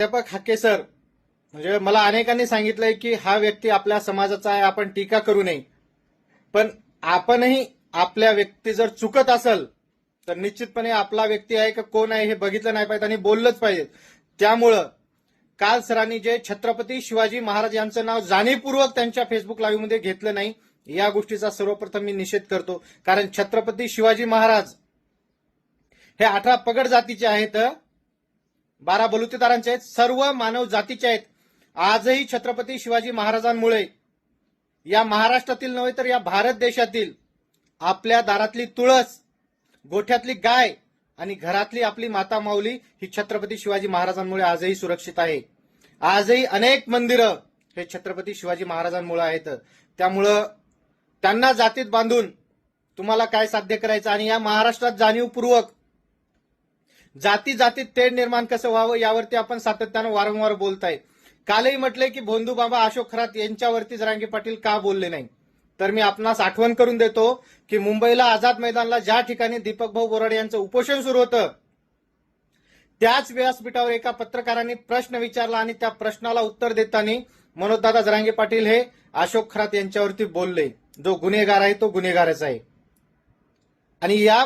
प्राध्यापक हाके सर, म्हणजे मला अनेकांनी सांगितलंय की हा व्यक्ती आपल्या समाजाचा आहे, आपण टीका करू नये. पण आपणही आपल्या व्यक्ती जर चुकत असेल तर निश्चितपणे आपला व्यक्ती आहे का कोण आहे हे बघितलं नाही पाहिजे आणि बोललंच पाहिजे. त्यामुळं काल सरांनी जे छत्रपती शिवाजी महाराज यांचं नाव जाणीवपूर्वक त्यांच्या फेसबुक लाईव्ह मध्ये घेतलं नाही, या गोष्टीचा सर्वप्रथम मी निषेध करतो. कारण छत्रपती शिवाजी महाराज हे 18 पगड जातीचे आहेत, 12 बलुतेदारांचे आहेत, सर्व मानव जातीचे आहेत. आजही छत्रपती शिवाजी महाराजांमुळे या महाराष्ट्रातील नव्हे तर या भारत देशातील आपल्या दारातली तुळस, गोठ्यातली गाय आणि घरातली आपली माता माऊली ही छत्रपती शिवाजी महाराजांमुळे आजही सुरक्षित आहे. आजही अनेक मंदिरं हे छत्रपती शिवाजी महाराजांमुळे आहेत. त्यामुळं त्यांना जातीत बांधून तुम्हाला काय साध्य करायचं आणि या महाराष्ट्रात जाणीवपूर्वक जाती जातीत तेढ निर्माण कसं व्हावं यावरती आपण सातत्यानं वारंवार बोलताय. कालही म्हटलंय की भोंदू बाबा अशोक खरात यांच्यावरती जरांगे पाटील का बोलले नाही. तर मी आपणास आठवण करून देतो की मुंबईला आझाद मैदानला ज्या ठिकाणी दीपक भाऊ बोराडे यांचं उपोषण सुरू होतं त्याच व्यासपीठावर एका पत्रकारांनी प्रश्न विचारला आणि त्या प्रश्नाला उत्तर देताना मनोजदादा जरांगे पाटील हे अशोक खरात यांच्यावरती बोलले. जो गुन्हेगार आहे तो गुन्हेगारच आहे. आणि या